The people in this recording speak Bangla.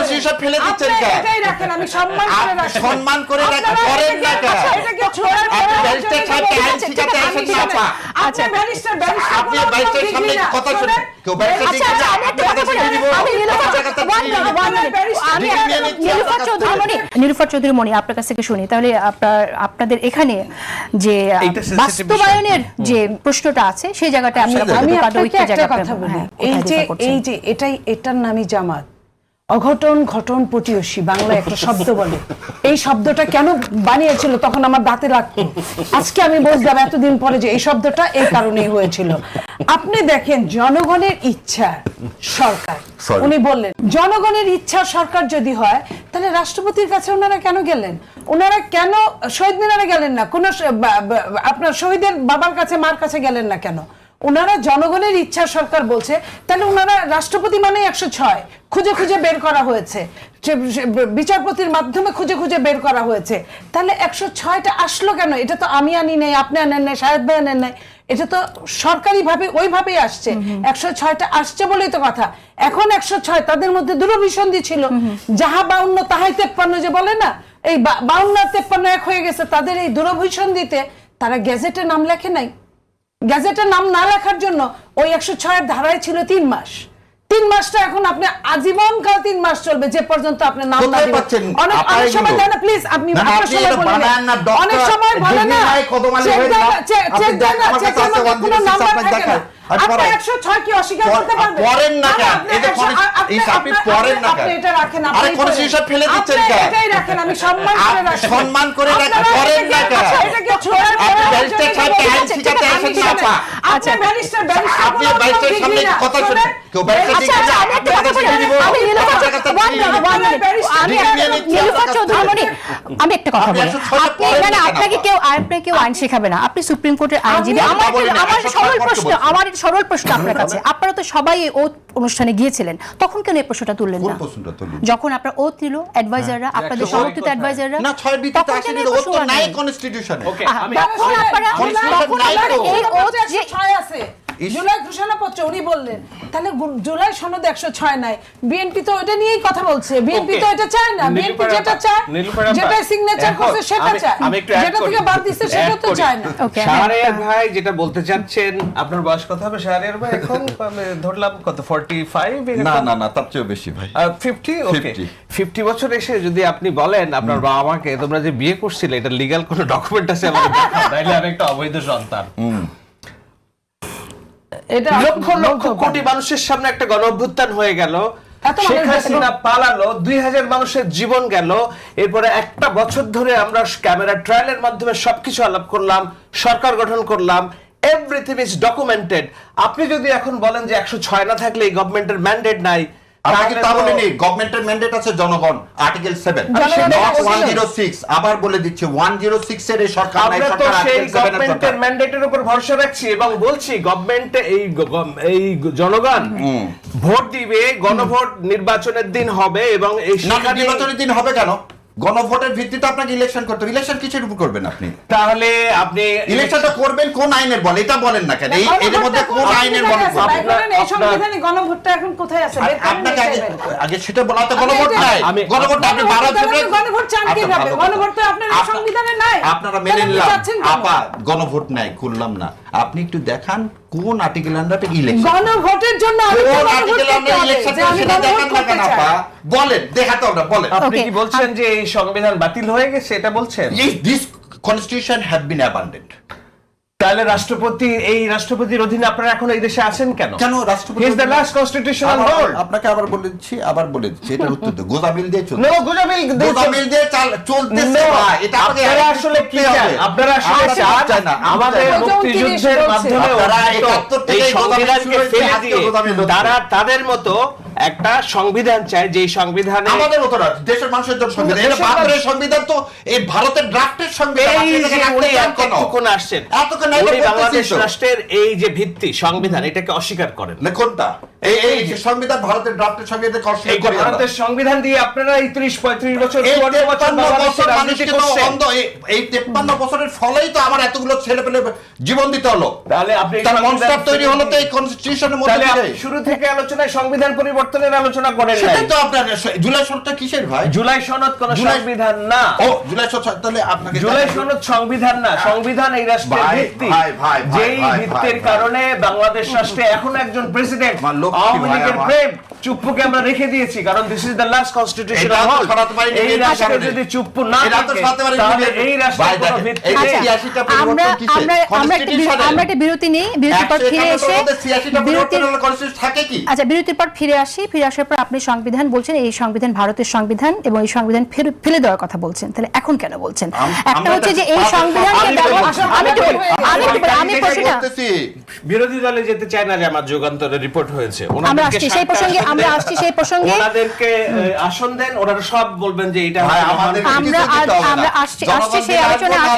কনস্টিটিউশন ফেলে দিচ্ছেন কেন? এটাই রাখেন, আমি সম্মান করে রাখেন, করেন না কেন? ব্যারিস্টার সাহেবকে আইন শিখাতে আসেন না আপা। আচ্ছা ব্যারিস্টার আপনি ব্যারিস্টারের সামনে কথা শুনেন, কেউ ব্যারিস্টার শিখাতে নীলুফার চৌধুরী মনি, আপনার কাছ থেকে শুনি তাহলে। আপনাদের এখানে যে বাস্তবায়নের যে প্রশ্নটা আছে সেই জায়গাটা আমি আপনাকে একটা কথা বলি, এই যে এটার নামই জামাত। অঘটন ঘটন পটিয়সী বাংলায় একটা শব্দ বলে, এই শব্দটা কেন বানিয়েছিল তখন আমার দাঁতে লাগতো। আজকে আমি বুঝলাম এতদিন পরে যে এই শব্দটা এই কারণেই হয়েছিল। আপনি দেখেন, জনগণের ইচ্ছা সরকার, উনি বললেন জনগণের ইচ্ছা সরকার যদি হয় তাহলে রাষ্ট্রপতির কাছে ওনারা কেন গেলেন? ওনারা কেন শহীদ মিনারে গেলেন না? কোন আপনার শহীদের বাবার কাছে মার কাছে গেলেন না কেন? ওনারা জনগণের ইচ্ছা সরকার বলছে, তাহলে ওনারা রাষ্ট্রপতি মানে 106 খুঁজে খুঁজে বের করা হয়েছে, বিচারপতির মাধ্যমে খুঁজে খুঁজে বের করা হয়েছে। তাহলে 106টা আসলো কেন? এটা তো আমি আনি নাই, আপনি আনেন নাই, শাহেদ ভাই আনেন নাই, এটা তো সরকারি ভাবে ওইভাবেই আসছে। 106টা আসছে বলেই তো কথা। এখন 106 তাদের মধ্যে দুরভিসন্ধি ছিল, যাহা 52 তাহাই 53 যে বলে না, এই 52 আর 53 এক হয়ে গেছে। তাদের এই দুরভিসন্ধিতে তারা গেজেটে নাম লেখে নাই। গ্যাজেটের নাম না লেখার জন্য ওই 106 ধারায় ছিল 3 মাস। 3 মাসটা এখন আপনি আজীবন কাল 3 মাস চলবে, যে পর্যন্ত আপনি নাম না দিবেন। অনেক সময় দেন না প্লিজ, আপনি আপনার সময় বলেন না, অনেক সময় বলেন না কোনো নাম্বার থাকে না। আপনি 106 কি অস্বীকার করতে পারবেন? পড়েন না কেন? এই যে আপনি পড়েন না কেন? আপনি এটা রাখেন, আরে কনস্টিটিউশন ফেলে দিচ্ছেন কেন? এটাই রাখেন, আমি সম্মান করে রাখেন, করেন না কেন? এটা কি ছোড়ার ব্যারিস্টার সাহেবকে আইন শিখাতে আসেন না আপা। আচ্ছা ব্যারিস্টার আপনি ব্যারিস্টারের সামনে কথা শুনেন, কেউ ব্যারিস্টার শিখাতে আমি একটা কথা বলি, আপনাকে কেউ আইন শেখাবে না, আপনি সুপ্রিম কোর্টের আইনজীবী। আমার সরল প্রশ্ন আপনার কাছে, আপনারা তো সবাই ওথ অনুষ্ঠানে গিয়েছিলেন, তখন কেন এই প্রশ্নটা তুললেন না? যখন আপনার ওথ দিল অ্যাডভাইজাররা, আপনাদের সমর্থিত অ্যাডভাইজাররা, না 6 বিতে তো আসলে ওথ তো নাই কনস্টিটিউশনে। তখন আপনারা এই ওথ যে 6 আছে জুলাই ঘোষণাপত্র, উনি বললেন তাহলে জুলাই সনদ 106 নাই। বিএনপি তো এটা নিয়েই কথা বলছে, বিএনপি তো এটা চায় না। বিএনপি যেটা চায়, যেটা সিগনেচার করছে সেটা চায়, যেটা থেকে বাদ দিচ্ছে সেটা তো চায় না। শাহরিয়ার ভাই যেটা বলতে চাচ্ছেন, আপনার বয়স কত হবে শাহরিয়ার ভাই? এখন ধরলাম কত 45? না তার চেয়ে বেশি ভাই, 50। ওকে, 50 বছর এসে যদি আপনি বলেন আপনার বাবা মাকে তোমরা যে বিয়ে করছিলে এটা লিগ্যাল কোনো ডকুমেন্ট আছে আমাকে দেখাও, তাইলে আমি একটা অবৈধ সন্তান। এটা লক্ষ লক্ষ কোটি মানুষের সামনে একটা গণঅভ্যুত্থান হয়ে গেল, শেখ হাসিনা পালালো, 2000 মানুষের জীবন গেল। এরপরে একটা বছর ধরে আমরা ক্যামেরা ট্রায়ালের মাধ্যমে সবকিছু আলাপ করলাম, সরকার গঠন করলাম, এভরিথিং ইজ ডকুমেন্টেড। আপনি যদি এখন বলেন যে 106 না থাকলে এই গভর্নমেন্টের ম্যান্ডেট নাই, আপনাকে তা বলিনি। গভর্নমেন্টের ম্যান্ডেট আছে জনগণ, আর্টিকেল 7 নট 106। আবার বলে দিচ্ছি 106 এর এই সরকার নাই, আমরা তো সরকার সেই আর্টিকেল 7 গভর্নমেন্টের ম্যান্ডেটের উপর ভরসা রাখছি এবং বলছি গভর্নমেন্ট এই জনগণ ভোট দিবে, গণভোট নির্বাচনের দিন হবে এবং এই নির্বাচনের দিন হবে কেন? গণভোটের ভিত্তিতে আপনাকে ইলেকশন করতে হবে। ইলেকশন কিসের উপর করবেন আপনি? তাহলে আপনি ইলেকশনটা করবেন কোন আইনের বলে? এটা বলেন না কেন? এর মধ্যে কোন আইনের বলে? এই সংবিধানে গণভোটটা এখন কোথায় আছে? আপনাকে আগে সেটা বলাতে গণভোট নাই। গণভোট আপনি 12 ফেব্রুয়ারি গণভোট চান কিভাবে? গণভোট তো আপনার এই সংবিধানে নাই। আপনারা মেনে নিলাম আপা, গণভোট নাই, করলাম না। আপনি একটু দেখান কোন আর্টিকেল আন্ডারে ইলেকশন, গণভোটের জন্য কোন আর্টিকেল আন্ডারে ইলেকশন সেটা দেখান না কেন আপা? বলেন, দেখাতে আমরা বলেন। আপনি কি বলছেন যে এই সংবিধান বাতিল হয়ে গেছে এটা বলছেন? This constitution have been abandoned. তাহলে রাষ্ট্রপতির অধীনে আপনারা এখন এই দেশে আছেন কেন? কেন রাষ্ট্রপতি He is the last constitutional board. আপনাকে আবার বলে দিচ্ছি এটা উত্তর দেন। গোজামিল দিয়ে চলছে। নো গোজামিল দিয়ে চলতেছে ভাই। এটা আপনারা আসলে কি চান? আপনারা আসলে চান না আমাদের মুক্তিযুদ্ধের মাধ্যমে আপনারা 71 থেকে এই সংবিধানকে ফেলে দিয়ে তারা তাদের মতো একটা সংবিধান চায়, যে সংবিধানে আমাদের মতো না, দেশের মানুষের জন্য সংবিধান। এটা বাংলাদেশের সংবিধান তো এই ভারতের ড্রাফটের সংবিধান। এতক্ষণ আসছেন, উনি বাংলাদেশ রাষ্ট্রের এই যে ভিত্তি সংবিধান এটাকে অস্বীকার করেন না। কোনটা? এই যে সংবিধান ভারতের ড্রাফটের সঙ্গে এতে কষ্ট এই করি আমরা। ভারতের সংবিধান দিয়ে আপনারা এই 30-35 বছর এই 54 বছর 53 বাংলাদেশের বছর রাজনীতি মানুষকে তো করছেন। অন্ধ, এই 53 বছরের ফলেই তো আমার এতগুলো ছেলে পেলে জীবন দিতে হলো। তাহলে আপনি তার সংবিধান মনস্টার তৈরি হলো তো এই কনস্টিটিউশনের মধ্যে তাহলে দিয়ে। আপনি শুরু থেকে আলোচনায় সংবিধান পরিবর্তনের আলোচনা করেন নাই। সেটাই তো আপনার জুলাই সনদটা কিসের ভাই? জুলাই সনদ কোন জুলাই- সংবিধান না। ও জুলাই সনদ তাহলে আপনাকে জুলাই সনদ সংবিধান না, সংবিধান এই রাষ্ট্রের ভাই, ভিত্তি। ভাই, ভাই, ভাই, যেই ভাই, ভিত্তির ভাই, কারণে বাংলাদেশ রাষ্ট্রে এখন একজন প্রেসিডেন্ট আমার লক্ষ্মী আওয়ামী ভাই লীগের আমার। প্রেম চুপ্পুকে আমরা রেখে দিয়েছি, কারণ this is the last constitutional এটা তো হল। সরাতে পারিনি এই এই রাষ্ট্রে কারণে। যদি চুপ্পু না এটা তো থাকে সরাতে পারিনি তাহলে এই- এই ভাই রাষ্ট্রের কোনো দেখেন, ভিত্তি এই নেই। যে আচ্ছা, 86টা পরিবর্তন আমরা কিসের? আমরা আমরা একটা Constitution-এ। আমরা একটা বিরতি নেই, বিরতির পর ফিরে এসে 86টা পরিবর্তন হলে constitution থাকে কি? আচ্ছা বিরতির পর ফিরে আসি, ফিরে আসার পর আপনি সংবিধান বলছেন, এই সংবিধান ভারতের সংবিধান এবং এই সংবিধান ফেলে দেওয়ার কথা বলছেন, তাহলে এখন কেন বলছেন? একটা আমরা হচ্ছে যে একটা- এই সংবিধানকে আমি ব্যবহার বলছি, আমি একটু বলি, আমি প্রশ্নটা বলতেছি। বিরোধী দলে যেতে চায় না, জামাত যুগান্তরে রিপোর্ট হয়েছে। আমরা ওনাদেরকে আসছি সেই প্রসঙ্গে, আসন আমরা দেন। আসছি সেই প্রসঙ্গে। ওনাদেরকে আসন দেন, ওনারা সব বলবেন যে এটা ভাই, হচ্ছে আমাদের মহান- আমরা কিছু দিতে হবে না। আমরা আসছি জনগণ সেই দিলে আলোচনা আসবো, না আসছি